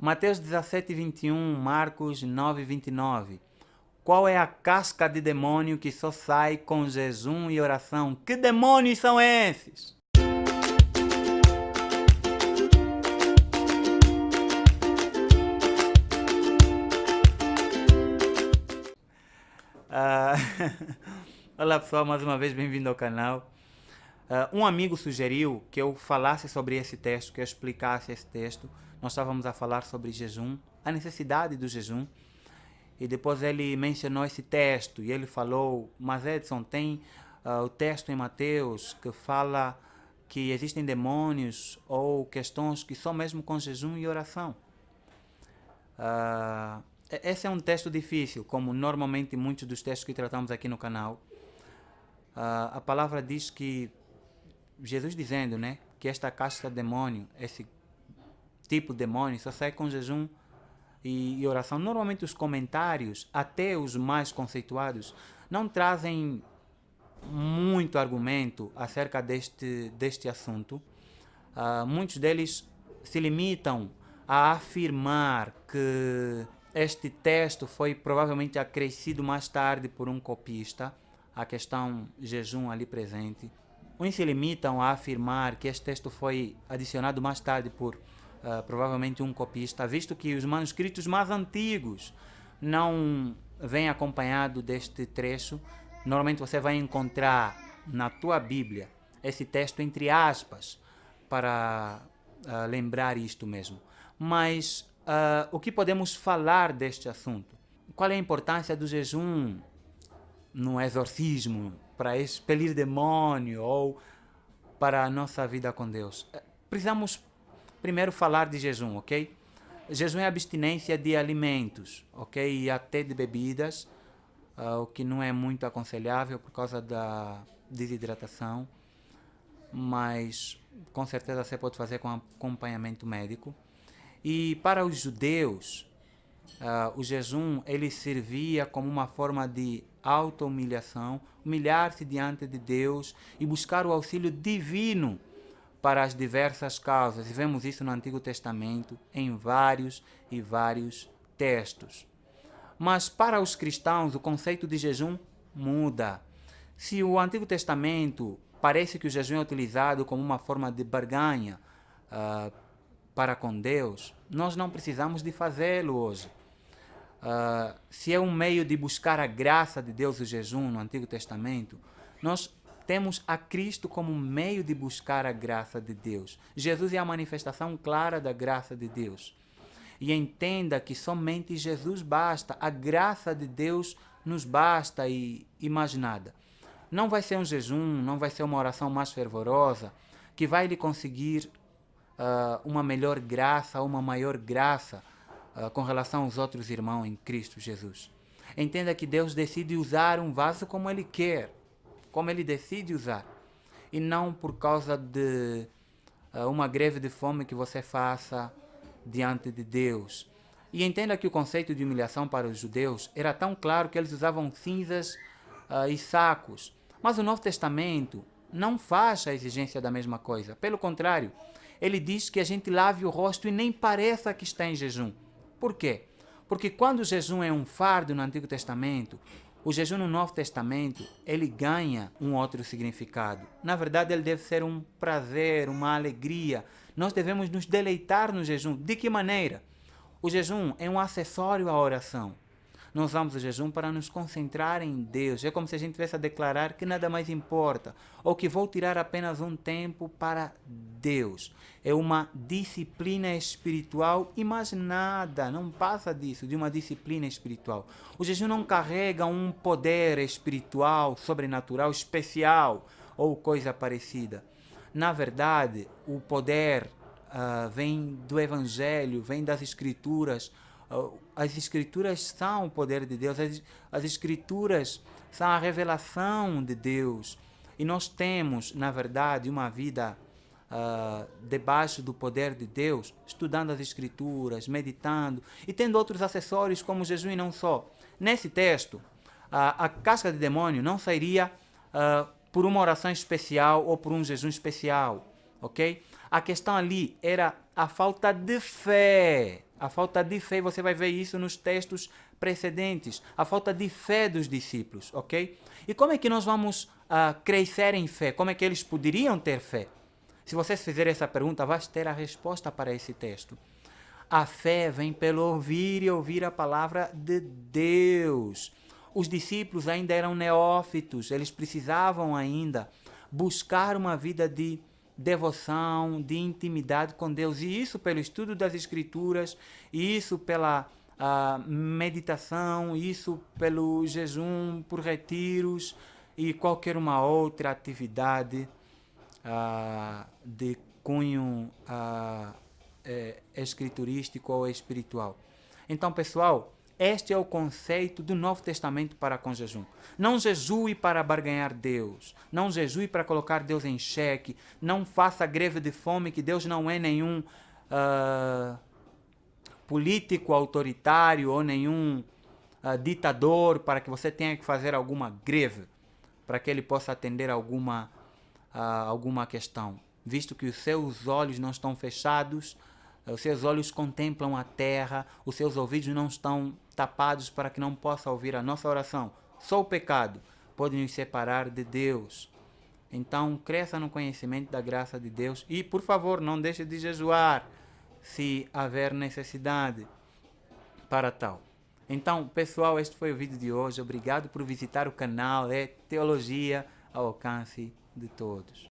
Mateus 17, 21, Marcos 9, 29. Qual é a casca de demônio que só sai com jejum e oração? Que demônios são esses? Ah, Olá pessoal, mais uma vez bem-vindo ao canal. Um amigo sugeriu que eu falasse sobre esse texto, que eu explicasse esse texto. Nós estávamos a falar sobre jejum, a necessidade do jejum. E depois ele mencionou esse texto e ele falou, mas Edson, tem o texto em Mateus que fala que existem demônios ou questões que só mesmo com jejum e oração. Esse é um texto difícil, como normalmente muitos dos textos que tratamos aqui no canal. A palavra diz que, Jesus dizendo, né, que esta casta de demônio, esse tipo de demônio, só sai com jejum e oração. Normalmente os comentários, até os mais conceituados, não trazem muito argumento acerca deste assunto. Muitos deles se limitam a afirmar que este texto foi provavelmente acrescido mais tarde por um copista, a questão jejum ali presente. Uns se limitam a afirmar que este texto foi adicionado mais tarde por provavelmente um copista, visto que os manuscritos mais antigos não vêm acompanhado deste trecho. Normalmente você vai encontrar na tua Bíblia esse texto entre aspas para lembrar isto mesmo. Mas o que podemos falar deste assunto? Qual é a importância do jejum no exorcismo, para expelir demônio ou para a nossa vida com Deus? Precisamos primeiro falar de jejum, ok? Jejum é abstinência de alimentos, ok? E até de bebidas, o que não é muito aconselhável por causa da desidratação, mas com certeza você pode fazer com acompanhamento médico. E para os judeus, o jejum ele servia como uma forma de auto-humilhação, humilhar-se diante de Deus e buscar o auxílio divino para as diversas causas. E vemos isso no Antigo Testamento em vários e vários textos. Mas para os cristãos o conceito de jejum muda. Se o Antigo Testamento parece que o jejum é utilizado como uma forma de barganha para com Deus, nós não precisamos de fazê-lo hoje. Se é um meio de buscar a graça de Deus o jejum no Antigo Testamento, nós temos a Cristo como meio de buscar a graça de Deus. Jesus é a manifestação clara da graça de Deus. E entenda que somente Jesus basta, a graça de Deus nos basta e mais nada. Não vai ser um jejum, não vai ser uma oração mais fervorosa que vai lhe conseguir uma melhor graça, uma maior graça com relação aos outros irmãos em Cristo Jesus. Entenda que Deus decide usar um vaso como Ele quer, como Ele decide usar, e não por causa de uma greve de fome que você faça diante de Deus. E entenda que o conceito de humilhação para os judeus era tão claro que eles usavam cinzas e sacos, mas o Novo Testamento não faz a exigência da mesma coisa. Pelo contrário, ele diz que a gente lave o rosto e nem pareça que está em jejum. Por quê? Porque quando o jejum é um fardo no Antigo Testamento, o jejum no Novo Testamento, ele ganha um outro significado. Na verdade, ele deve ser um prazer, uma alegria. Nós devemos nos deleitar no jejum. De que maneira? O jejum é um acessório à oração. Nós usamos o jejum para nos concentrar em Deus. É como se a gente tivesse a declarar que nada mais importa, ou que vou tirar apenas um tempo para Deus. É uma disciplina espiritual e mais nada, não passa disso, de uma disciplina espiritual. O jejum não carrega um poder espiritual, sobrenatural, especial ou coisa parecida. Na verdade, o poder vem do Evangelho, vem das Escrituras. As Escrituras são o poder de Deus, as Escrituras são a revelação de Deus. E nós temos, na verdade, uma vida debaixo do poder de Deus, estudando as Escrituras, meditando e tendo outros acessórios como o jejum e não só. Nesse texto, a casca de demônio não sairia por uma oração especial ou por um jejum especial, ok? A questão ali era a falta de fé. A falta de fé, você vai ver isso nos textos precedentes. A falta de fé dos discípulos, ok? E como é que nós vamos crescer em fé? Como é que eles poderiam ter fé? Se vocês fizerem essa pergunta, vai ter a resposta para esse texto. A fé vem pelo ouvir e ouvir a palavra de Deus. Os discípulos ainda eram neófitos, eles precisavam ainda buscar uma vida de devoção, de intimidade com Deus. E isso pelo estudo das Escrituras, isso pela meditação, isso pelo jejum, por retiros e qualquer uma outra atividade de cunho escriturístico ou espiritual. Então, pessoal, este é o conceito do Novo Testamento para com jejum. Não jejue para barganhar Deus. Não jejue para colocar Deus em xeque. Não faça greve de fome, que Deus não é nenhum político autoritário ou nenhum ditador para que você tenha que fazer alguma greve, para que ele possa atender alguma questão. Visto que os seus olhos não estão fechados, os seus olhos contemplam a terra, os seus ouvidos não estão tapados para que não possa ouvir a nossa oração. Só o pecado pode nos separar de Deus. Então, cresça no conhecimento da graça de Deus e, por favor, não deixe de jejuar se haver necessidade para tal. Então, pessoal, este foi o vídeo de hoje. Obrigado por visitar o canal. É Teologia ao alcance de todos.